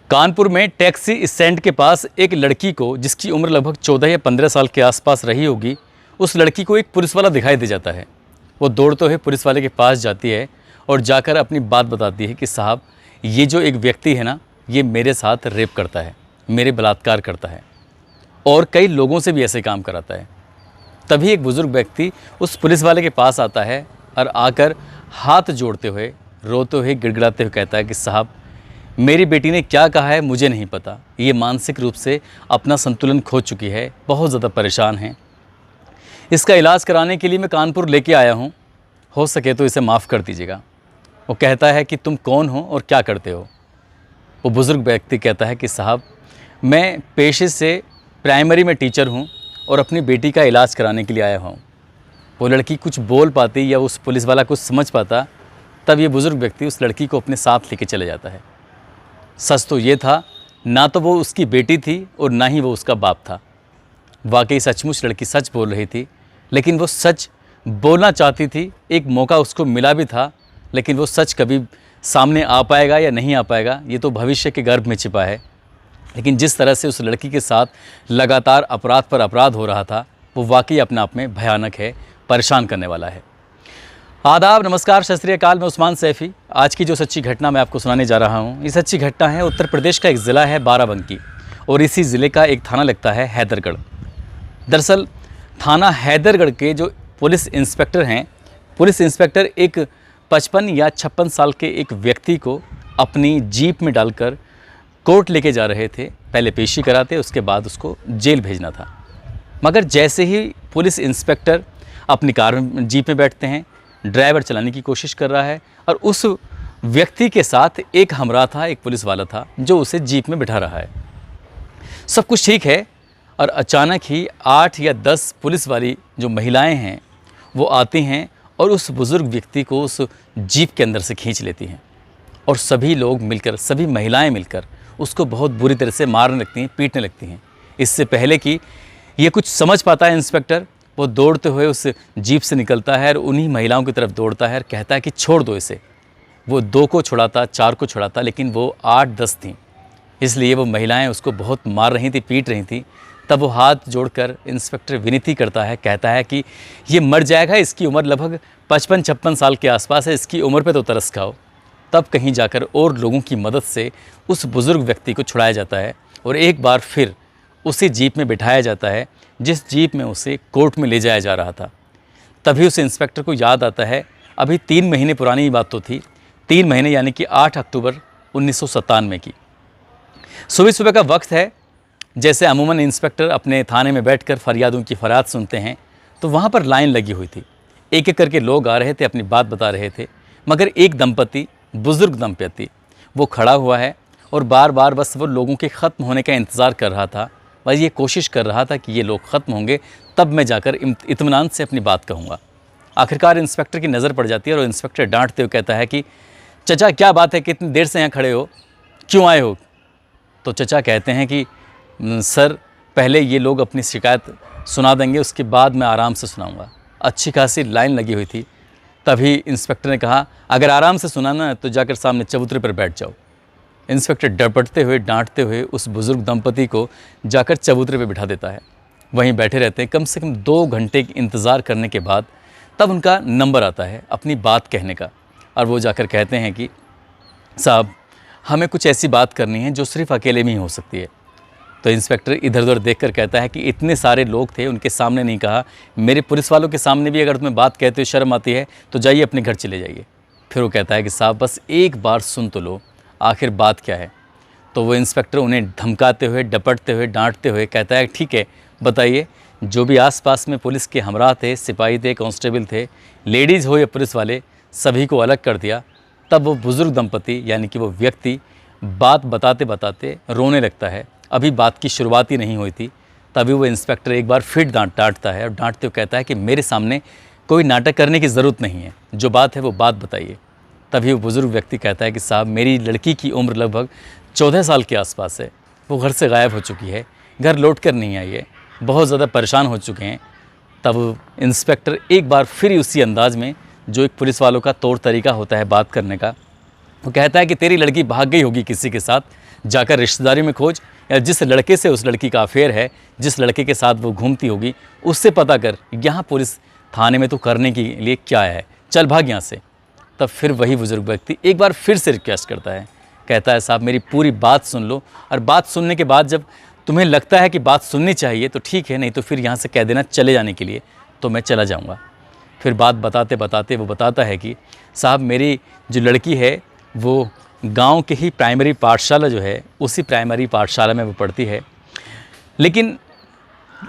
कानपुर में taxi stand के पास एक लड़की को, जिसकी उम्र लगभग 14 या 15 साल के आसपास रही होगी, उस लड़की को एक पुलिस वाला दिखाई दे जाता है। वो दौड़ते हुए पुलिस वाले के पास जाती है और जाकर अपनी बात बताती है कि साहब, ये जो एक व्यक्ति है ना, ये मेरे साथ रेप करता है, मेरे बलात्कार करता है और कई लोगों से भी ऐसे काम कराता है। तभी एक बुज़ुर्ग व्यक्ति उस पुलिस वाले के पास आता है और आकर हाथ जोड़ते हुए, रोते हुए, गिड़गिड़ाते हुए कहता है कि साहब, मेरी बेटी ने क्या कहा है मुझे नहीं पता, ये मानसिक रूप से अपना संतुलन खो चुकी है, बहुत ज़्यादा परेशान है। इसका इलाज कराने के लिए मैं कानपुर लेके आया हूँ, हो सके तो इसे माफ़ कर दीजिएगा। वो कहता है कि तुम कौन हो और क्या करते हो? वो बुज़ुर्ग व्यक्ति कहता है कि साहब, मैं पेशे से प्राइमरी में टीचर हूँ और अपनी बेटी का इलाज कराने के लिए आया हूँ। वो लड़की कुछ बोल पाती या उस पुलिस वाला कुछ समझ पाता, तब ये बुज़ुर्ग व्यक्ति उस लड़की को अपने साथ लेके चले जाता है। सच तो ये था, ना तो वो उसकी बेटी थी और ना ही वो उसका बाप था। वाकई सचमुच लड़की सच बोल रही थी, लेकिन वो सच बोलना चाहती थी। एक मौका उसको मिला भी था, लेकिन वो सच कभी सामने आ पाएगा या नहीं आ पाएगा, ये तो भविष्य के गर्भ में छिपा है। लेकिन जिस तरह से उस लड़की के साथ लगातार अपराध पर अपराध हो रहा था, वो वाकई अपने आप में भयानक है, परेशान करने वाला है। आदाब, नमस्कार, सत श्री अकाल। मैं उस्मान सैफ़ी। आज की जो सच्ची घटना मैं आपको सुनाने जा रहा हूँ, ये सच्ची घटना है उत्तर प्रदेश का एक ज़िला है बाराबंकी, और इसी ज़िले का एक थाना लगता है हैदरगढ़। दरअसल थाना हैदरगढ़ के जो पुलिस इंस्पेक्टर हैं, पुलिस इंस्पेक्टर एक 55 या 56 साल के एक व्यक्ति को अपनी जीप में डालकर कोर्ट लेके जा रहे थे। पहले पेशी कराते, उसके बाद उसको जेल भेजना था। मगर जैसे ही पुलिस इंस्पेक्टर अपनी कार जीप में बैठते हैं, ड्राइवर चलाने की कोशिश कर रहा है और उस व्यक्ति के साथ एक हमराह था, एक पुलिस वाला था जो उसे जीप में बिठा रहा है। सब कुछ ठीक है और अचानक ही 8 या 10 पुलिस वाली जो महिलाएं हैं वो आती हैं और उस बुज़ुर्ग व्यक्ति को उस जीप के अंदर से खींच लेती हैं और सभी लोग मिलकर, सभी महिलाएं मिलकर उसको बहुत बुरी तरह से मारने लगती हैं, पीटने लगती हैं। इससे पहले कि ये कुछ समझ पाता है इंस्पेक्टर, वो दौड़ते हुए उस जीप से निकलता है और उन्हीं महिलाओं की तरफ दौड़ता है और कहता है कि छोड़ दो इसे। वो 2 को छुड़ाता, 4 को छुड़ाता, लेकिन वो 8-10 थीं, इसलिए वो महिलाएं उसको बहुत मार रही थी, पीट रही थी। तब वो हाथ जोड़कर इंस्पेक्टर विनती करता है, कहता है कि ये मर जाएगा, इसकी उम्र लगभग 55-56 साल के आसपास है, इसकी उम्र पे तो तरस खाओ। तब कहीं जाकर और लोगों की मदद से उस बुज़ुर्ग व्यक्ति को छुड़ाया जाता है और एक बार फिर उसी जीप में बिठाया जाता है जिस जीप में उसे कोर्ट में ले जाया जा रहा था। तभी उस इंस्पेक्टर को याद आता है, अभी 3 महीने पुरानी बात तो थी, 3 महीने यानी कि 8 अक्टूबर 1997 की सुबह सुबह का वक्त है। जैसे अमूमन इंस्पेक्टर अपने थाने में बैठकर फरियादों की फरियाद सुनते हैं, तो वहाँ पर लाइन लगी हुई थी। एक एक करके लोग आ रहे थे, अपनी बात बता रहे थे, मगर एक दंपति, बुज़ुर्ग दंपति, वो खड़ा हुआ है और बार बार बस वो लोगों के ख़त्म होने का इंतज़ार कर रहा था। बस ये कोशिश कर रहा था कि ये लोग ख़त्म होंगे तब मैं जाकर इत्मीनान से अपनी बात कहूँगा। आखिरकार इंस्पेक्टर की नज़र पड़ जाती है और इंस्पेक्टर डांटते हुए कहता है कि चचा, क्या बात है, कितनी देर से यहाँ खड़े हो, क्यों आए हो? तो चचा कहते हैं कि सर, पहले ये लोग अपनी शिकायत सुना देंगे, उसके बाद मैं आराम से सुनाऊँगा। अच्छी खासी लाइन लगी हुई थी। तभी इंस्पेक्टर ने कहा, अगर आराम से सुनाना है तो जाकर सामने चबूतरे पर बैठ जाओ। इंस्पेक्टर डपटते हुए, डांटते हुए उस बुज़ुर्ग दंपति को जाकर चबूतरे पर बिठा देता है। वहीं बैठे रहते हैं। कम से कम 2 घंटे इंतज़ार करने के बाद तब उनका नंबर आता है अपनी बात कहने का, और वो जाकर कहते हैं कि साहब, हमें कुछ ऐसी बात करनी है जो सिर्फ अकेले में ही हो सकती है। तो इंस्पेक्टर इधर उधर देखकर कहता है कि इतने सारे लोग थे, उनके सामने नहीं कहा, मेरे पुलिस वालों के सामने भी अगर तुम्हें बात कहते हो शर्म आती है तो जाइए अपने घर चले जाइए। फिर वो कहता है कि साहब, बस एक बार सुन तो लो, आखिर बात क्या है? तो वो इंस्पेक्टर उन्हें धमकाते हुए, डपटते हुए, डांटते हुए कहता है, ठीक है, बताइए। जो भी आसपास में पुलिस के हमराह थे, सिपाही थे, कांस्टेबल थे, लेडीज़ हो या पुलिस वाले, सभी को अलग कर दिया। तब वो बुज़ुर्ग दंपति यानी कि वो व्यक्ति बात बताते बताते रोने लगता है। अभी बात की शुरुआत ही नहीं हुई थी। तभी वो इंस्पेक्टर एक बार फिर डांटता है और डांटते हुए कहता है कि मेरे सामने कोई नाटक करने की ज़रूरत नहीं है, जो बात है वो बात बताइए। तभी वो बुज़ुर्ग व्यक्ति कहता है कि साहब, मेरी लड़की की उम्र लगभग 14 साल के आसपास है, वो घर से गायब हो चुकी है, घर लौट कर नहीं आई है, बहुत ज़्यादा परेशान हो चुके हैं। तब इंस्पेक्टर एक बार फिर उसी अंदाज़ में, जो एक पुलिस वालों का तौर तरीका होता है बात करने का, वो कहता है कि तेरी लड़की भाग गई होगी किसी के साथ, जाकर रिश्तेदारी में खोज, या जिस लड़के से उस लड़की का अफेयर है, जिस लड़के के साथ वो घूमती होगी, उससे पता कर यहाँ पुलिस थाने में तो करने के लिए क्या है, चल भाग यहाँ से। तब फिर वही बुज़ुर्ग व्यक्ति एक बार फिर से रिक्वेस्ट करता है, कहता है साहब मेरी पूरी बात सुन लो, और बात सुनने के बाद जब तुम्हें लगता है कि बात सुननी चाहिए तो ठीक है, नहीं तो फिर यहाँ से कह देना चले जाने के लिए, तो मैं चला जाऊँगा। फिर बात बताते बताते वो बताता है कि साहब मेरी जो लड़की है वो गांव के ही प्राइमरी पाठशाला जो है, उसी प्राइमरी पाठशाला में वो पढ़ती है, लेकिन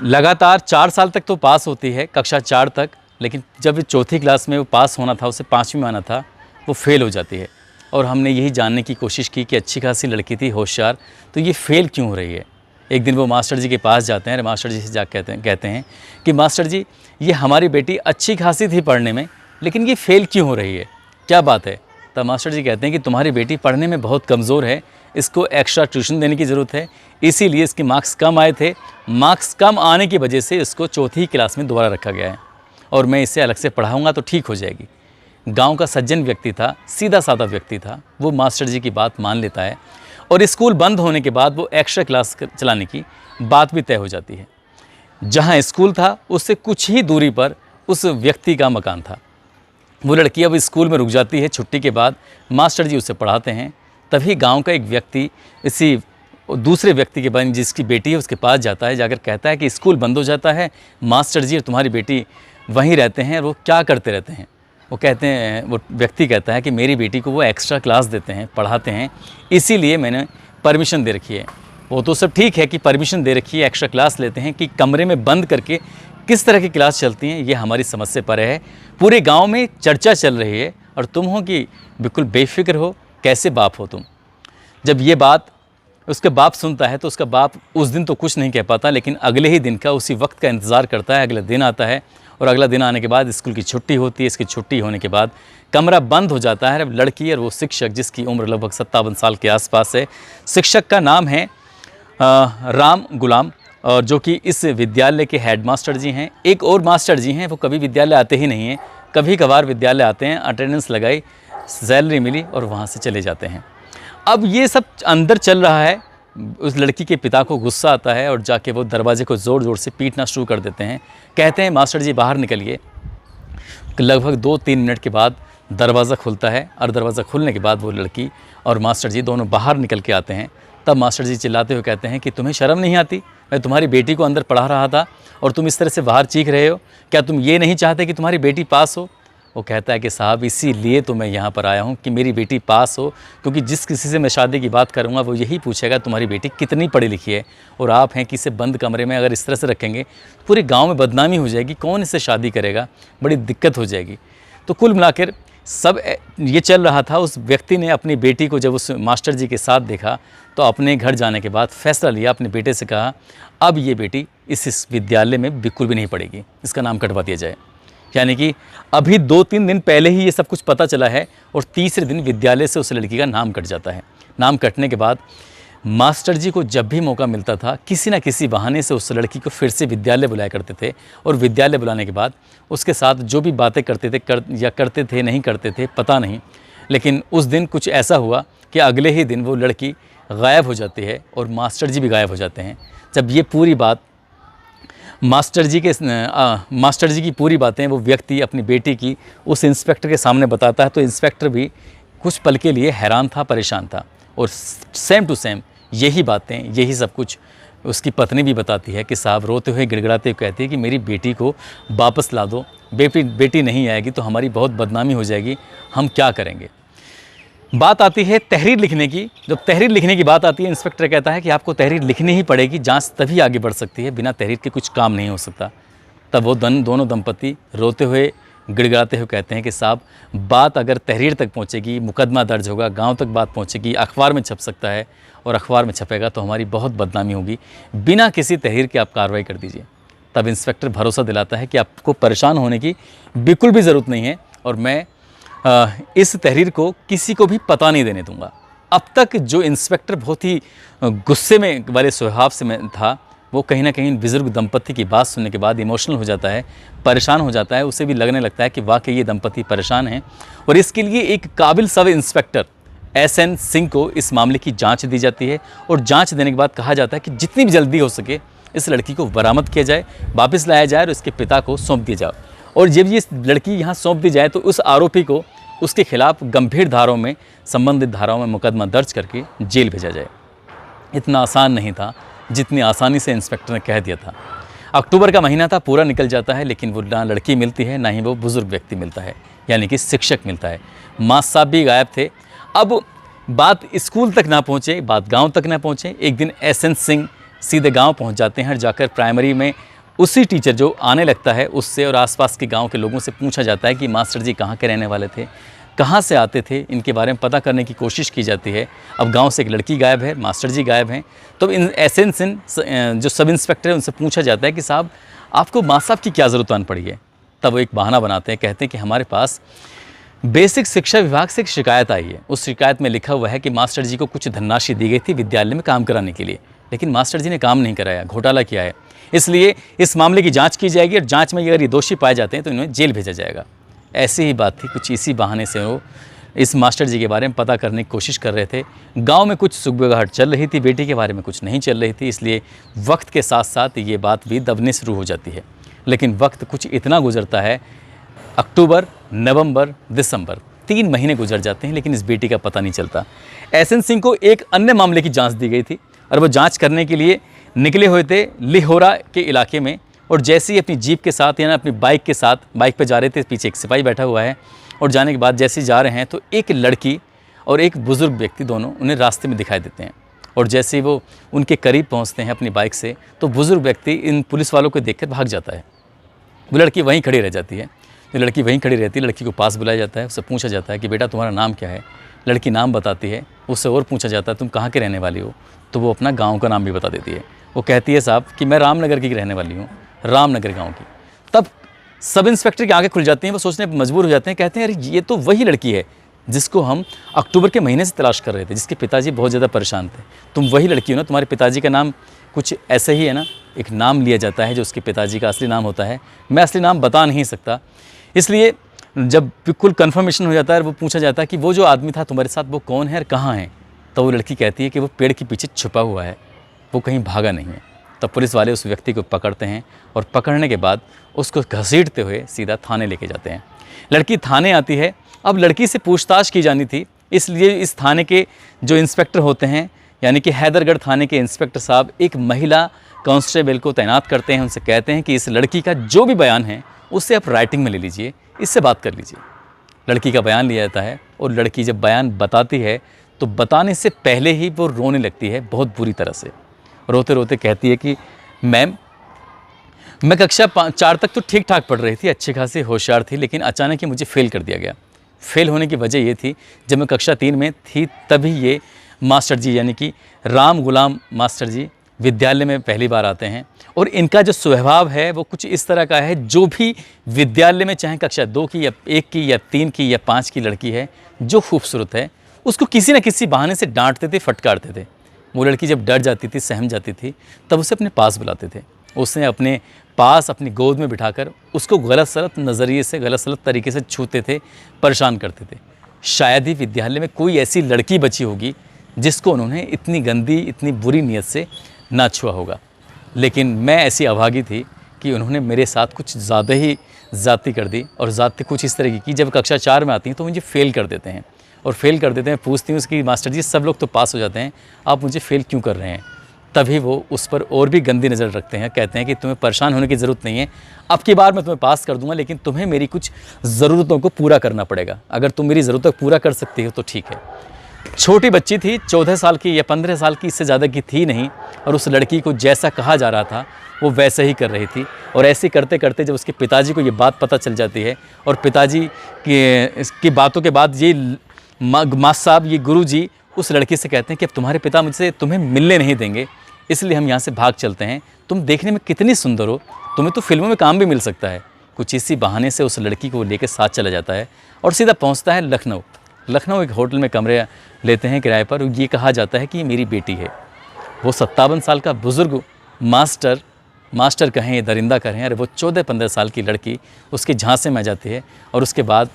लगातार 4 साल तक तो पास होती है, कक्षा 4 तक, लेकिन जब वो चौथी क्लास में वो पास होना था, उसे 5वीं में आना था, वो फेल हो जाती है। और हमने यही जानने की कोशिश की कि अच्छी खासी लड़की थी, होशियार, तो ये फेल क्यों हो रही है। एक दिन वो मास्टर जी के पास जाते हैं, मास्टर जी से जा कहते हैं कि मास्टर जी ये हमारी बेटी अच्छी खासी थी पढ़ने में, लेकिन ये फेल क्यों हो रही है, क्या बात है। तब मास्टर जी कहते हैं कि तुम्हारी बेटी पढ़ने में बहुत कमज़ोर है, इसको एक्स्ट्रा ट्यूशन देने की ज़रूरत है, इसीलिए इसके मार्क्स कम आए थे, मार्क्स कम आने की वजह से इसको चौथी क्लास में दोबारा रखा गया है, और मैं इसे अलग से पढ़ाऊँगा तो ठीक हो जाएगी। गांव का सज्जन व्यक्ति था, सीधा साधा व्यक्ति था, वो मास्टर जी की बात मान लेता है, और स्कूल बंद होने के बाद वो एक्स्ट्रा क्लास चलाने की बात भी तय हो जाती है। जहाँ स्कूल था उससे कुछ ही दूरी पर उस व्यक्ति का मकान था। वो लड़की अब स्कूल में रुक जाती है, छुट्टी के बाद मास्टर जी उसे पढ़ाते हैं। तभी गांव का एक व्यक्ति इसी दूसरे व्यक्ति के बाद जिसकी बेटी है उसके पास जाता है, जाकर कहता है कि स्कूल बंद हो जाता है, मास्टर जी और तुम्हारी बेटी वहीं रहते हैं, वो क्या करते रहते हैं। वो कहते हैं, वो व्यक्ति कहता है कि मेरी बेटी को वो एक्स्ट्रा क्लास देते हैं, पढ़ाते हैं, इसीलिए मैंने परमिशन दे रखी है। वो तो सब ठीक है कि परमिशन दे रखी है, एक्स्ट्रा क्लास लेते हैं, कि कमरे में बंद करके किस तरह की क्लास चलती हैं ये हमारी समझ से परे है। पूरे गांव में चर्चा चल रही है और तुम हो कि बिल्कुल बेफिक्र हो, कैसे बाप हो तुम। जब ये बात उसके बाप सुनता है तो उसका बाप उस दिन तो कुछ नहीं कह पाता, लेकिन अगले ही दिन का उसी वक्त का इंतज़ार करता है। अगला दिन आता है और अगला दिन आने के बाद स्कूल की छुट्टी होती है। इसकी छुट्टी होने के बाद कमरा बंद हो जाता है। अब लड़की और वो शिक्षक, जिसकी उम्र लगभग 57 साल के आसपास है, शिक्षक का नाम है राम गुलाम, और जो कि इस विद्यालय के हेडमास्टर जी हैं। एक और मास्टर जी हैं, वो कभी विद्यालय आते ही नहीं हैं, कभी कभार विद्यालय आते हैं, अटेंडेंस लगाई, सैलरी मिली और वहाँ से चले जाते हैं। अब ये सब अंदर चल रहा है, उस लड़की के पिता को गुस्सा आता है और जाके वो दरवाजे को ज़ोर ज़ोर से पीटना शुरू कर देते हैं। कहते हैं मास्टर जी बाहर निकलिए। लगभग 2-3 मिनट के बाद दरवाज़ा खुलता है और दरवाज़ा खुलने के बाद वो लड़की और मास्टर जी दोनों बाहर निकल के आते हैं। तब मास्टर जी चिल्लाते हुए कहते हैं कि तुम्हें शर्म नहीं आती, मैं तुम्हारी बेटी को अंदर पढ़ा रहा था और तुम इस तरह से बाहर चीख रहे हो, क्या तुम ये नहीं चाहते कि तुम्हारी बेटी पास हो। वो कहता है कि साहब इसीलिए तो मैं यहाँ पर आया हूँ कि मेरी बेटी पास हो, क्योंकि जिस किसी से मैं शादी की बात करूँगा वो यही पूछेगा तुम्हारी बेटी कितनी पढ़ी लिखी है, और आप हैं कि इसे बंद कमरे में अगर इस तरह से रखेंगे पूरे गांव में बदनामी हो जाएगी, कौन इससे शादी करेगा, बड़ी दिक्कत हो जाएगी। तो कुल मिलाकर सब ये चल रहा था। उस व्यक्ति ने अपनी बेटी को जब उस मास्टर जी के साथ देखा तो अपने घर जाने के बाद फैसला लिया, अपने बेटे से कहा अब ये बेटी इस विद्यालय में बिल्कुल भी नहीं पढ़ेगी, इसका नाम कटवा दिया जाए। यानी कि अभी 2-3 दिन पहले ही ये सब कुछ पता चला है और तीसरे दिन विद्यालय से उस लड़की का नाम कट जाता है। नाम कटने के बाद मास्टर जी को जब भी मौका मिलता था किसी न किसी बहाने से उस लड़की को फिर से विद्यालय बुलाया करते थे, और विद्यालय बुलाने के बाद उसके साथ जो भी बातें करते थे करते थे नहीं करते थे पता नहीं, लेकिन उस दिन कुछ ऐसा हुआ कि अगले ही दिन वो लड़की गायब हो जाती है और मास्टर जी भी गायब हो जाते हैं। जब ये पूरी बात मास्टर जी की पूरी बातें वो व्यक्ति अपनी बेटी की उस इंस्पेक्टर के सामने बताता है तो इंस्पेक्टर भी कुछ पल के लिए हैरान था, परेशान था, और सेम टू सेम यही बातें, यही सब कुछ उसकी पत्नी भी बताती है कि साहब रोते हुए गिड़गिड़ाते हुए कहती है कि मेरी बेटी को वापस ला दो, बेटी नहीं आएगी तो हमारी बहुत बदनामी हो जाएगी, हम क्या करेंगे। बात आती है तहरीर लिखने की। जब तहरीर लिखने की बात आती है, इंस्पेक्टर कहता है कि आपको तहरीर लिखनी ही पड़ेगी, जांच तभी आगे बढ़ सकती है, बिना तहरीर के कुछ काम नहीं हो सकता। तब वो दोनों दंपति रोते हुए गिड़गिड़ाते हुए कहते हैं कि साहब बात अगर तहरीर तक पहुंचेगी, मुकदमा दर्ज होगा, गांव तक बात पहुंचेगी, अखबार में छप सकता है, और अखबार में छपेगा तो हमारी बहुत बदनामी होगी, बिना किसी तहरीर के आप कार्रवाई कर दीजिए। तब इंस्पेक्टर भरोसा दिलाता है कि आपको परेशान होने की बिल्कुल भी ज़रूरत नहीं है, और मैं इस तहरीर को किसी को भी पता नहीं देने दूंगा। अब तक जो इंस्पेक्टर बहुत ही गुस्से में वाले स्वभाव से मैं था, वो कहीं ना कहीं बुजुर्ग दंपति की बात सुनने के बाद इमोशनल हो जाता है, परेशान हो जाता है। उसे भी लगने लगता है कि वाकई ये दंपति परेशान हैं, और इसके लिए एक काबिल सब इंस्पेक्टर SN सिंह को इस मामले की जांच दी जाती है और जांच देने के बाद कहा जाता है कि जितनी भी जल्दी हो सके इस लड़की को बरामद किया जाए, वापस लाया जाए और उसके पिता को सौंप दिया जाए। और जब ये लड़की यहाँ सौंप दी जाए तो उस आरोपी को उसके खिलाफ गंभीर धाराओं में, संबंधित धाराओं में मुकदमा दर्ज करके जेल भेजा जाए। इतना आसान नहीं था जितनी आसानी से इंस्पेक्टर ने कह दिया था। अक्टूबर का महीना था, पूरा निकल जाता है, लेकिन वो ना लड़की मिलती है, ना ही वो बुज़ुर्ग व्यक्ति मिलता है, यानी कि शिक्षक मिलता है। मास्टर साहब भी गायब थे। अब बात स्कूल तक ना पहुँचे, बात गांव तक ना पहुँचे। एक दिन SN सिंह सीधे गांव पहुँच जाते हैं और जाकर प्राइमरी में उसी टीचर जो आने लगता है उससे और आसपास के गांव के लोगों से पूछा जाता है कि मास्टर जी कहाँ के रहने वाले थे, कहाँ से आते थे, इनके बारे में पता करने की कोशिश की जाती है। अब गांव से एक लड़की गायब है, मास्टर जी गायब हैं। तो इन SN सिंह जो सब इंस्पेक्टर है उनसे पूछा जाता है कि साहब आपको मास्टर साहब की क्या ज़रूरत आन पड़ी है। तब वो एक बहाना बनाते हैं, कहते हैं कि हमारे पास बेसिक शिक्षा विभाग से एक शिकायत आई है। उस शिकायत में लिखा हुआ है कि मास्टर जी को कुछ धनराशि दी गई थी विद्यालय में काम कराने के लिए, लेकिन मास्टर जी ने काम नहीं कराया, घोटाला किया है। इसलिए इस मामले की जांच की जाएगी और जांच में अगर ये दोषी पाए जाते हैं तो इन्हें जेल भेजा जाएगा। ऐसी ही बात थी, कुछ इसी बहाने से वो इस मास्टर जी के बारे में पता करने की कोशिश कर रहे थे। गांव में कुछ सुगबुगाहट चल रही थी, बेटी के बारे में कुछ नहीं चल रही थी, इसलिए वक्त के साथ साथ ये बात भी दबने शुरू हो जाती है। लेकिन वक्त कुछ इतना गुजरता है, अक्टूबर, नवंबर, दिसंबर, 3 महीने गुजर जाते हैं, लेकिन इस बेटी का पता नहीं चलता। SN सिंह को एक अन्य मामले की जांच दी गई थी और वो जांच करने के लिए निकले हुए थे लिहोरा के इलाके में। और जैसे ही अपनी जीप के साथ या अपनी बाइक के साथ बाइक पर जा रहे थे, पीछे एक सिपाही बैठा हुआ है, और जाने के बाद जैसे ही जा रहे हैं तो एक लड़की और एक बुज़ुर्ग व्यक्ति दोनों उन्हें रास्ते में दिखाई देते हैं। और जैसे ही वो उनके करीब पहुँचते हैं अपनी बाइक से, तो बुज़ुर्ग व्यक्ति इन पुलिस वालों को देखकर भाग जाता है। वो लड़की वहीं खड़ी रह जाती है। जो लड़की वहीं खड़ी रहती है, लड़की को पास बुलाया जाता है, उससे पूछा जाता है कि बेटा तुम्हारा नाम क्या है। लड़की नाम बताती है। उससे और पूछा जाता है तुम कहाँ के रहने वाली हो, तो वो अपना गांव का नाम भी बता देती है। वो कहती है साहब कि मैं रामनगर की रहने वाली हूँ, रामनगर गांव की। तब सब इंस्पेक्टर की आंखें खुल जाती हैं, वो सोचने पर मजबूर हो जाते हैं, कहते हैं अरे ये तो वही लड़की है जिसको हम अक्टूबर के महीने से तलाश कर रहे थे, जिसके पिताजी बहुत ज़्यादा परेशान थे। तुम वही लड़की हो ना, तुम्हारे पिताजी का नाम कुछ ऐसे ही है ना। एक नाम लिया जाता है जो उसके पिताजी का असली नाम होता है। मैं असली नाम बता नहीं सकता, इसलिए जब बिल्कुल कन्फर्मेशन हो जाता है, वो पूछा जाता है कि वो जो आदमी था तुम्हारे साथ वो कौन है और कहाँ है। तो वो लड़की कहती है कि वो पेड़ के पीछे छुपा हुआ है, वो कहीं भागा नहीं है। तब पुलिस वाले उस व्यक्ति को पकड़ते हैं और पकड़ने के बाद उसको घसीटते हुए सीधा थाने लेके जाते हैं। लड़की थाने आती है। अब लड़की से पूछताछ की जानी थी, इसलिए इस थाने के जो इंस्पेक्टर होते हैं, यानी कि हैदरगढ़ थाने के इंस्पेक्टर साहब एक महिला कांस्टेबल को तैनात करते हैं। उनसे कहते हैं कि इस लड़की का जो भी बयान है उससे आप राइटिंग में ले लीजिए, इससे बात कर लीजिए। लड़की का बयान लिया जाता है और लड़की जब बयान बताती है तो बताने से पहले ही वो रोने लगती है, बहुत बुरी तरह से। रोते रोते कहती है कि मैम, मैं कक्षा 4 तक तो ठीक ठाक पढ़ रही थी, अच्छी खासी होशियार थी, लेकिन अचानक ही मुझे फ़ेल कर दिया गया। फ़ेल होने की वजह ये थी, जब मैं कक्षा 3 में थी तभी ये मास्टर जी यानी कि राम गुलाम मास्टर जी विद्यालय में पहली बार आते हैं। और इनका जो स्वभाव है वो कुछ इस तरह का है, जो भी विद्यालय में चाहे कक्षा 2 की या 1 की या 3 की या 5 की लड़की है जो खूबसूरत है, उसको किसी न किसी बहाने से डांटते थे, फटकारते थे। वो लड़की जब डर जाती थी, सहम जाती थी, तब उसे अपने पास बुलाते थे। उसे अपने पास अपनी गोद में बिठाकर उसको गलत सलत नज़रिए से, गलत सलत तरीके से छूते थे, परेशान करते थे। शायद ही विद्यालय में कोई ऐसी लड़की बची होगी जिसको उन्होंने इतनी गंदी, इतनी बुरी नीयत से ना छुआ होगा। लेकिन मैं ऐसी अभागी थी कि उन्होंने मेरे साथ कुछ ज़्यादा ही ज़्यादती कर दी। और ज़्यादती कुछ इस तरह की, जब कक्षा 4 में आती हैं तो मुझे फ़ेल कर देते हैं। और फ़ेल कर देते हैं, पूछती हूँ उसकी मास्टर जी सब लोग तो पास हो जाते हैं, आप मुझे फ़ेल क्यों कर रहे हैं। तभी वो उस पर और भी गंदी नज़र रखते हैं, कहते हैं कि तुम्हें परेशान होने की ज़रूरत नहीं है, अब की बार मैं तुम्हें पास कर दूंगा, लेकिन तुम्हें मेरी कुछ ज़रूरतों को पूरा करना पड़ेगा। अगर तुम मेरी ज़रूरतों को पूरा कर सकती हो तो ठीक है। छोटी बच्ची थी, 14 साल की या 15 साल की, इससे ज़्यादा की थी नहीं। और उस लड़की को जैसा कहा जा रहा था वो वैसे ही कर रही थी। और ऐसे करते करते जब उसके पिताजी को ये बात पता चल जाती है, और पिताजी की बातों के बाद ये मास्टर साहब, ये गुरुजी उस लड़की से कहते हैं कि अब तुम्हारे पिता मुझसे तुम्हें मिलने नहीं देंगे, इसलिए हम यहाँ से भाग चलते हैं। तुम देखने में कितनी सुंदर हो, तुम्हें तो फिल्मों में काम भी मिल सकता है। कुछ इसी बहाने से उस लड़की को लेकर साथ चला जाता है और सीधा पहुँचता है लखनऊ। लखनऊ एक होटल में कमरे लेते हैं किराए पर। ये कहा जाता है कि ये मेरी बेटी है। वो 57 साल का बुज़ुर्ग मास्टर कहें या दरिंदा कहें, अरे वो 14-15 साल की लड़की उसके झांसे में आ जाती है। और उसके बाद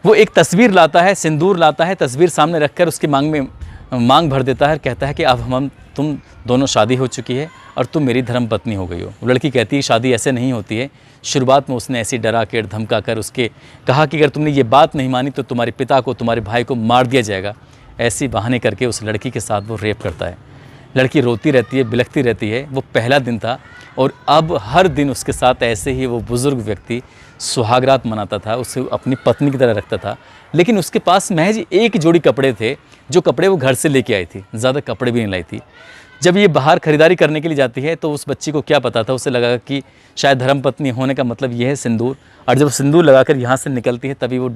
वो एक तस्वीर लाता है, सिंदूर लाता है, तस्वीर सामने रखकर उसकी मांग में मांग भर देता है, कहता है कि अब हम तुम दोनों शादी हो चुकी है और तुम मेरी धर्मपत्नी हो गई हो। वो लड़की कहती है शादी ऐसे नहीं होती है। शुरुआत में उसने ऐसी डरा के धमका कर उसके कहा कि अगर तुमने ये बात नहीं मानी तो तुम्हारे पिता को, तुम्हारे भाई को मार दिया जाएगा। ऐसी बहाने करके उस लड़की के साथ वो रेप करता है। लड़की रोती रहती है, बिलखती रहती है। वो पहला दिन था और अब हर दिन उसके साथ ऐसे ही वो बुज़ुर्ग व्यक्ति सुहागरात मनाता था, उसे अपनी पत्नी की तरह रखता था। लेकिन उसके पास महज एक जोड़ी कपड़े थे, जो कपड़े वो घर से लेके आई थी, ज़्यादा कपड़े भी नहीं लाई थी। जब ये बाहर खरीदारी करने के लिए जाती है तो उस बच्ची को क्या पता था, उसे लगा कि शायद धर्मपत्नी होने का मतलब ये है सिंदूर। और जब सिंदूर लगाकर यहाँ से निकलती है तभी वो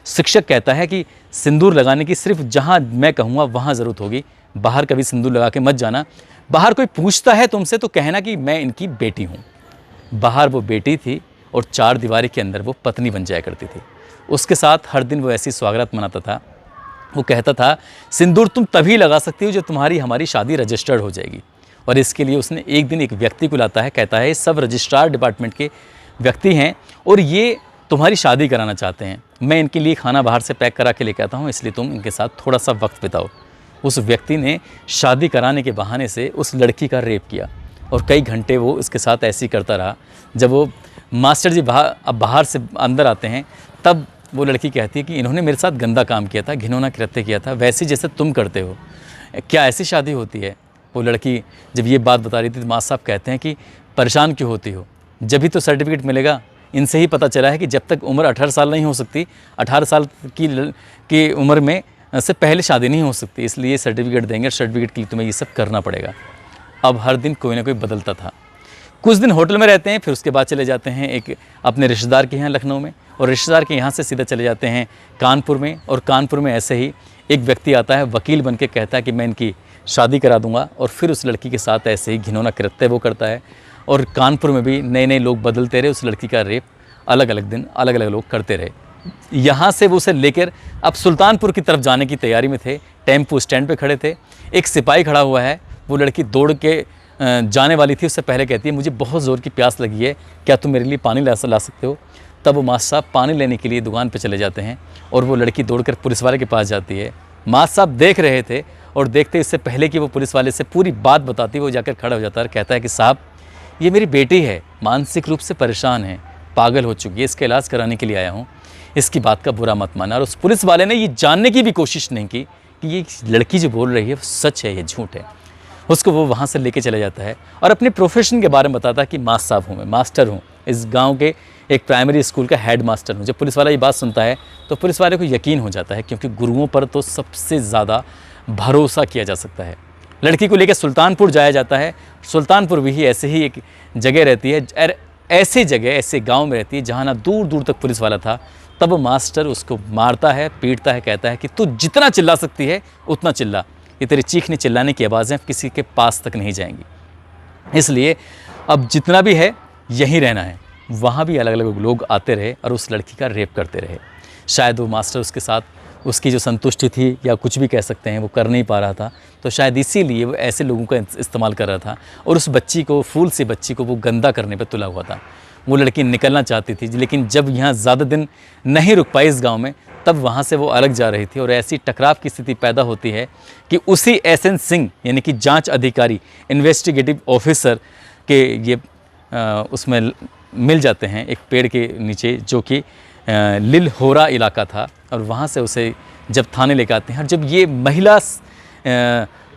शिक्षक कहता है कि सिंदूर लगाने की सिर्फ जहाँ मैं कहूँगा वहाँ ज़रूरत होगी, बाहर कभी सिंदूर लगा के मत जाना। बाहर कोई पूछता है तुमसे तो कहना कि मैं इनकी बेटी हूँ। बाहर वो बेटी थी और चार दीवारी के अंदर वो पत्नी बन जाया करती थी। उसके साथ हर दिन वो ऐसी स्वागत मनाता था। वो कहता था सिंदूर तुम तभी लगा सकती हो जब तुम्हारी हमारी शादी रजिस्टर्ड हो जाएगी। और इसके लिए उसने एक दिन एक व्यक्ति को लाता है, कहता है सब रजिस्ट्रार डिपार्टमेंट के व्यक्ति हैं और ये तुम्हारी शादी कराना चाहते हैं। मैं इनके लिए खाना बाहर से पैक करा के लेके आता हूँ, इसलिए तुम इनके साथ थोड़ा सा वक्त बिताओ। उस व्यक्ति ने शादी कराने के बहाने से उस लड़की का रेप किया और कई घंटे वो इसके साथ ऐसे ही करता रहा। जब वो मास्टर जी बाहर से अंदर आते हैं तब वो लड़की कहती है कि इन्होंने मेरे साथ गंदा काम किया था, घिनौना कृत्य किया था, वैसे जैसे तुम करते हो। क्या ऐसी शादी होती है? वो लड़की जब ये बात बता रही थी तो माँ साहब कहते हैं कि परेशान क्यों होती हो, जब भी तो सर्टिफिकेट मिलेगा। इनसे ही पता चला है कि जब तक उम्र 18 साल नहीं हो सकती, 18 साल की उम्र में से पहले शादी नहीं हो सकती, इसलिए सर्टिफिकेट देंगे। सर्टिफिकेट के लिए तुम्हें ये सब करना पड़ेगा। अब हर दिन कोई ना कोई बदलता था। कुछ दिन होटल में रहते हैं, फिर उसके बाद चले जाते हैं एक अपने रिश्तेदार के यहाँ लखनऊ में, और रिश्तेदार के यहाँ से सीधा चले जाते हैं कानपुर में। और कानपुर में ऐसे ही एक व्यक्ति आता है, वकील बन के कहता है कि मैं इनकी शादी करा दूंगा। और फिर उस लड़की के साथ ऐसे ही घिनौना कृत्य वो करता है। और कानपुर में भी नए नए लोग बदलते रहे। उस लड़की का रेप अलग अलग दिन अलग अलग लोग करते रहे। यहाँ से वो उसे लेकर अब सुल्तानपुर की तरफ जाने की तैयारी में थे। टेम्पो स्टैंड पे खड़े थे, एक सिपाही खड़ा हुआ है। वो लड़की दौड़ के जाने वाली थी, उससे पहले कहती है मुझे बहुत ज़ोर की प्यास लगी है, क्या तुम मेरे लिए पानी ला सकते हो? तब वो मास्टर साहब पानी लेने के लिए दुकान पे चले जाते हैं और वो लड़की दौड़कर पुलिस वाले के पास जाती है। मास्टर साहब देख रहे थे और देखते इससे पहले कि वो पुलिस वाले से पूरी बात बताती, वो जाकर खड़ा हो जाता है, कहता है कि साहब ये मेरी बेटी है, मानसिक रूप से परेशान है, पागल हो चुकी है, इसका इलाज कराने के लिए आया हूँ, इसकी बात का बुरा मत माना। और उस पुलिस वाले ने ये जानने की भी कोशिश नहीं की कि ये लड़की जो बोल रही है वो सच है या झूठ है। उसको वो वहाँ से लेके चला जाता है और अपने प्रोफेशन के बारे में बताता है कि मास्टर साहब हूँ, मैं मास्टर हूँ, इस गांव के एक प्राइमरी स्कूल का हेड मास्टर हूँ। जब पुलिस वाला ये बात सुनता है तो पुलिस वाले को यकीन हो जाता है, क्योंकि गुरुओं पर तो सबसे ज़्यादा भरोसा किया जा सकता है। लड़की को लेकर सुल्तानपुर जाया जाता है। सुल्तानपुर भी ऐसे ही एक जगह रहती है, ऐसी जगह ऐसे गाँव में रहती है जहाँ ना दूर दूर तक पुलिस वाला था। तब मास्टर उसको मारता है, पीटता है, कहता है कि तू जितना चिल्ला सकती है उतना चिल्ला, ये तेरी चीखने चिल्लाने की आवाज़ें किसी के पास तक नहीं जाएंगी, इसलिए अब जितना भी है यहीं रहना है। वहाँ भी अलग अलग लोग आते रहे और उस लड़की का रेप करते रहे। शायद वो मास्टर उसके साथ उसकी जो संतुष्टि थी या कुछ भी कह सकते हैं वो कर नहीं पा रहा था, तो शायद इसीलिए वो ऐसे लोगों का इस्तेमाल कर रहा था और उस बच्ची को, फूल सी बच्ची को वो गंदा करने पर तुला हुआ था। वो लड़की निकलना चाहती थी, लेकिन जब यहाँ ज़्यादा दिन नहीं रुक पाई इस गाँव में, तब वहाँ से वो अलग जा रही थी और ऐसी टकराव की स्थिति पैदा होती है कि उसी एसएन सिंह यानी कि जांच अधिकारी, इन्वेस्टिगेटिव ऑफिसर के ये उसमें मिल जाते हैं एक पेड़ के नीचे, जो कि लिलहोरा इलाका था। और वहाँ से उसे जब थाने लेकर आते हैं और जब ये महिला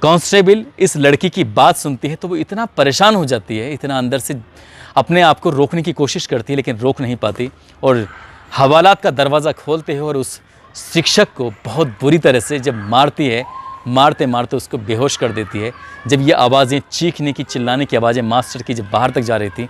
कांस्टेबल इस लड़की की बात सुनती है तो वो इतना परेशान हो जाती है, इतना अंदर से अपने आप को रोकने की कोशिश करती है लेकिन रोक नहीं पाती और हवालात का दरवाज़ा खोलते हैं और उस शिक्षक को बहुत बुरी तरह से जब मारती है, मारते मारते उसको बेहोश कर देती है। जब ये आवाज़ें, चीखने की, चिल्लाने की आवाज़ें मास्टर की जब बाहर तक जा रही थी,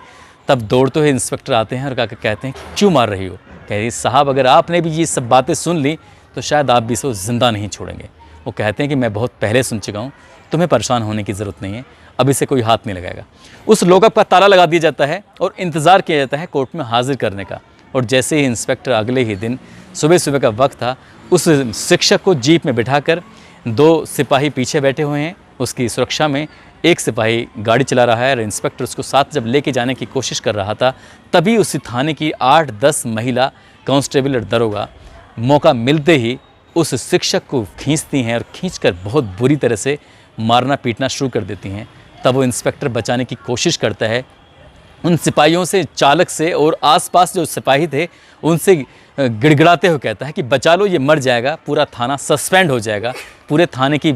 तब दौड़ते हुए इंस्पेक्टर आते हैं और कहते हैं क्यों मार रही हो? कह रही साहब अगर आपने भी ये सब बातें सुन ली तो शायद आप भी इसे ज़िंदा नहीं छोड़ेंगे। वो कहते हैं कि मैं बहुत पहले सुन चुका हूँ, तुम्हें परेशान होने की ज़रूरत नहीं है, अब इसे कोई हाथ नहीं लगाएगा। उस लॉकअप का ताला लगा दिया जाता है और इंतज़ार किया जाता है कोर्ट में हाजिर करने का। और जैसे ही इंस्पेक्टर, अगले ही दिन सुबह सुबह का वक्त था, उस शिक्षक को जीप में बिठाकर 2 सिपाही पीछे बैठे हुए हैं, उसकी सुरक्षा में एक सिपाही गाड़ी चला रहा है और इंस्पेक्टर उसको साथ जब लेके जाने की कोशिश कर रहा था, तभी उसी थाने की 8-10 महिला कांस्टेबल और दरोगा मौका मिलते ही उस शिक्षक को खींचती हैं और खींचकर बहुत बुरी तरह से मारना पीटना शुरू कर देती हैं। तब वो इंस्पेक्टर बचाने की कोशिश करता है, उन सिपाहियों से, चालक से और आसपास जो सिपाही थे उनसे गिड़गिड़ाते हुए कहता है कि बचा लो, ये मर जाएगा, पूरा थाना सस्पेंड हो जाएगा, पूरे थाने की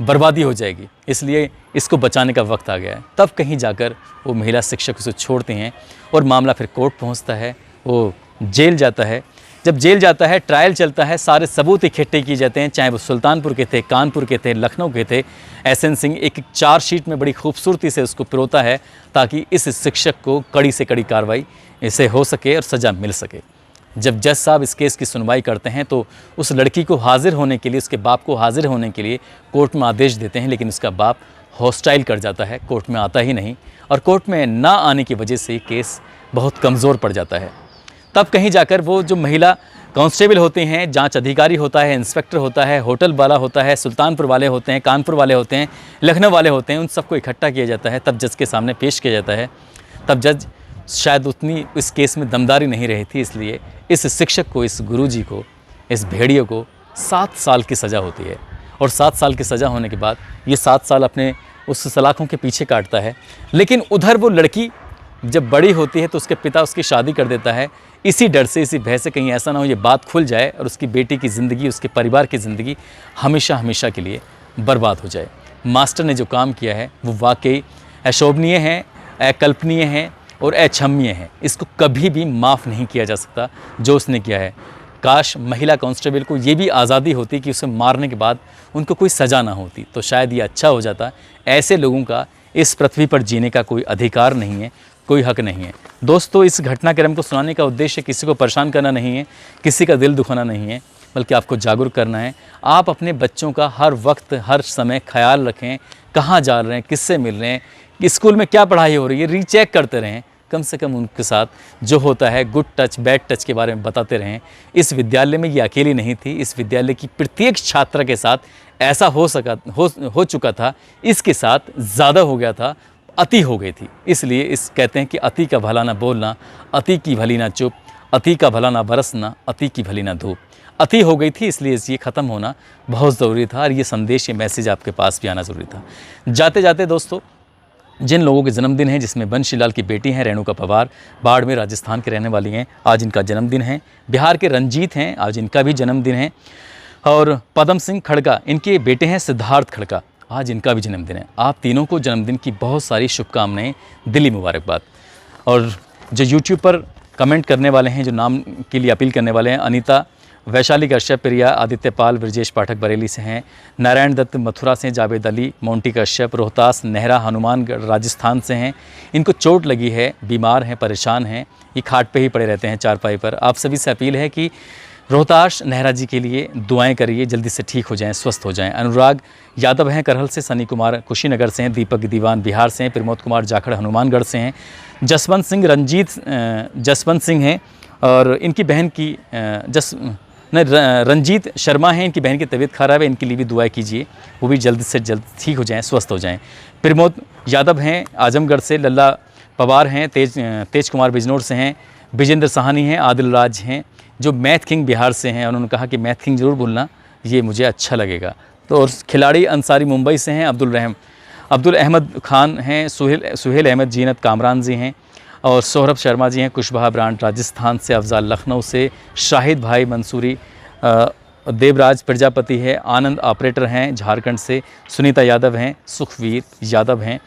बर्बादी हो जाएगी, इसलिए इसको बचाने का वक्त आ गया है। तब कहीं जाकर वो महिला शिक्षक उसे छोड़ते हैं और मामला फिर कोर्ट पहुंचता है, वो जेल जाता है। जब जेल जाता है, ट्रायल चलता है, सारे सबूत इकट्ठे किए जाते हैं, चाहे वो सुल्तानपुर के थे, कानपुर के थे, लखनऊ के थे। एसएन सिंह एक चार्जशीट में बड़ी खूबसूरती से उसको पिरोता है ताकि इस शिक्षक को कड़ी से कड़ी कार्रवाई इसे हो सके और सज़ा मिल सके। जब जज साहब इस केस की सुनवाई करते हैं तो उस लड़की को हाजिर होने के लिए, उसके बाप को हाजिर होने के लिए कोर्ट में आदेश देते हैं, लेकिन उसका बाप हॉस्टाइल कर जाता है, कोर्ट में आता ही नहीं। और कोर्ट में ना आने की वजह से केस बहुत कमज़ोर पड़ जाता है। तब कहीं जाकर वो जो महिला कांस्टेबल होते हैं, जांच अधिकारी होता है, इंस्पेक्टर होता है, होटल वाला होता है, सुल्तानपुर वाले होते हैं, कानपुर वाले होते हैं, लखनऊ वाले होते हैं, उन सबको इकट्ठा किया जाता है। तब जज के सामने पेश किया जाता है। तब जज शायद उतनी इस केस में दमदारी नहीं रही थी, इसलिए इस शिक्षक को, इस गुरुजी को, इस भेड़िए को 7 साल की सज़ा होती है। और 7 साल की सज़ा होने के बाद ये 7 साल अपने उस सलाखों के पीछे काटता है। लेकिन उधर वो लड़की जब बड़ी होती है तो उसके पिता उसकी शादी कर देता है, इसी डर से, इसी भय से कहीं ऐसा ना हो ये बात खुल जाए और उसकी बेटी की ज़िंदगी, उसके परिवार की ज़िंदगी हमेशा हमेशा के लिए बर्बाद हो जाए। मास्टर ने जो काम किया है वो वाकई अशोभनीय है, अकल्पनीय है और अक्षम्य है। इसको कभी भी माफ़ नहीं किया जा सकता जो उसने किया है। काश महिला कांस्टेबल को ये भी आज़ादी होती कि उसे मारने के बाद उनको कोई सज़ा ना होती, तो शायद ये अच्छा हो जाता। ऐसे लोगों का इस पृथ्वी पर जीने का कोई अधिकार नहीं है, कोई हक नहीं है। दोस्तों, इस घटनाक्रम को सुनाने का उद्देश्य किसी को परेशान करना नहीं है, किसी का दिल दुखाना नहीं है, बल्कि आपको जागरूक करना है। आप अपने बच्चों का हर वक्त, हर समय ख्याल रखें, कहाँ जा रहे हैं, किससे मिल रहे हैं, स्कूल में क्या पढ़ाई हो रही है, रीचेक करते रहें। कम से कम उनके साथ जो होता है गुड टच, बैड टच के बारे में बताते रहें। इस विद्यालय में ये अकेली नहीं थी, इस विद्यालय की प्रत्येक छात्रा के साथ ऐसा हो चुका था। इसके साथ ज़्यादा हो गया था, अति हो गई थी। इसलिए इस कहते हैं कि अति का भला ना बोलना, अति की भली ना चुप, अति का भला ना बरसना, अति की भली ना धूप। अति हो गई थी, इसलिए ये ख़त्म होना बहुत ज़रूरी था और ये संदेश, ये मैसेज आपके पास भी आना ज़रूरी था। जाते जाते दोस्तों, जिन लोगों के जन्मदिन हैं, जिसमें बंशीलाल की बेटी हैं रेणुका पवार, बाड़मेर राजस्थान के रहने वाली हैं, आज इनका जन्मदिन है। बिहार के रंजीत हैं, आज इनका भी जन्मदिन है। और पदम सिंह खड़का, इनके बेटे हैं सिद्धार्थ खड़का, आज इनका भी जन्मदिन है। आप तीनों को जन्मदिन की बहुत सारी शुभकामनाएं, दिली मुबारकबाद। और जो यूट्यूब पर कमेंट करने वाले हैं, जो नाम के लिए अपील करने वाले हैं, अनीता, वैशाली कश्यप, प्रिया, आदित्य पाल, ब्रजेश पाठक बरेली से हैं, नारायण दत्त मथुरा से, जावेद अली, मोंटी कश्यप, रोहतास, नेहरा, हनुमानगढ़ राजस्थान से हैं। इनको चोट लगी है, बीमार हैं, परेशान हैं, ये खाट पे ही पड़े रहते हैं, चारपाई पर। आप सभी से अपील है कि रोहतास नेहरा जी के लिए दुआएं करिए, जल्दी से ठीक हो जाएं, स्वस्थ हो जाएं। अनुराग यादव हैं करहल से, सनी कुमार कुशीनगर से हैं, दीपक दीवान बिहार से हैं, प्रमोद कुमार जाखड़ हनुमानगढ़ से हैं, जसवंत सिंह जसवंत सिंह हैं और इनकी बहन की रंजीत शर्मा हैं, इनकी बहन की तबीयत खराब है, इनके लिए भी दुआ कीजिए, वो भी जल्द से जल्द ठीक हो जाएं, स्वस्थ हो जाएं। प्रमोद यादव हैं आजमगढ़ से, लल्ला पवार हैं, तेज कुमार बिजनौर से हैं, विजेंद्र साहनी हैं, आदिल राज हैं, जो मैथ किंग बिहार से हैं। उन्होंने कहा कि मैथ किंग ज़रूर बोलना, ये मुझे अच्छा लगेगा। तो और खिलाड़ी अंसारी मुंबई से हैं, अब्दुल अहमद खान हैं, सुहेल अहमद जीनत कामरान जी हैं और सौरभ शर्मा जी हैं, कुशवाहा ब्रांड राजस्थान से, अफजाल लखनऊ से, शाहिद भाई मंसूरी, देवराज प्रजापति है, आनंद ऑपरेटर हैं झारखंड से, सुनीता यादव हैं, सुखवीर यादव हैं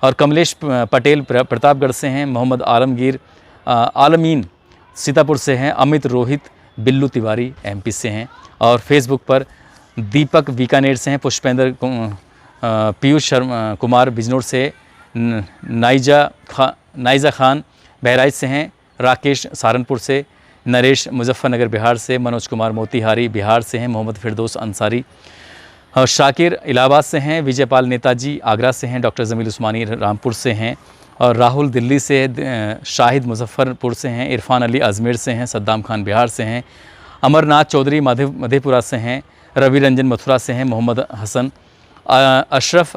और कमलेश पटेल प्रतापगढ़ से हैं, मोहम्मद आलमगीर आलमीन सीतापुर से हैं, अमित रोहित बिल्लू तिवारी एमपी से हैं और फेसबुक पर दीपक बीकानेर से हैं, पुष्पेंद्र पीयूष कुमार बिजनौर से, नाइजा खान बहराइच से हैं, राकेश सहारनपुर से, नरेश मुजफ्फरनगर बिहार से, मनोज कुमार मोतिहारी बिहार से हैं, मोहम्मद फिरदौस अंसारी और शाकिर इलाहाबाद से हैं, विजयपाल नेताजी आगरा से हैं, डॉक्टर जमील उस्मानी रामपुर से हैं और राहुल दिल्ली से, शाहिद मुजफ्फरपुर से हैं, इरफान अली अजमेर से हैं, सद्दाम खान बिहार से हैं, अमरनाथ चौधरी मधेपुरा से हैं, रवि रंजन मथुरा से हैं, मोहम्मद हसन अशरफ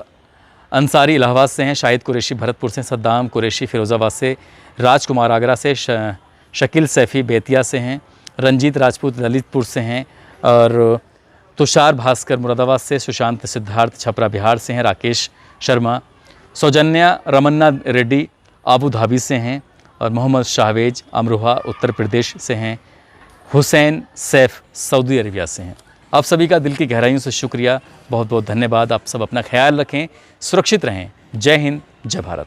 अंसारी इलाहाबाद से हैं, शाहिद कुरैशी भरतपुर से, सद्दाम कुरैशी फिरोज़ाबाद से, राजकुमार आगरा से, शकील सैफ़ी बेतिया से हैं, रंजीत राजपूत ललितपुर से हैं, और तुषार भास्कर मुरादाबाद से, सुशांत सिद्धार्थ छपरा बिहार से हैं, राकेश शर्मा, सौजन्या रमन्ना रेड्डी आबू धाबी से हैं, और मोहम्मद शाहवेज अमरोहा उत्तर प्रदेश से हैं, हुसैन सैफ सऊदी अरेबिया से हैं। आप सभी का दिल की गहराइयों से शुक्रिया, बहुत बहुत धन्यवाद। आप सब अपना ख्याल रखें, सुरक्षित रहें। जय हिंद, जय भारत।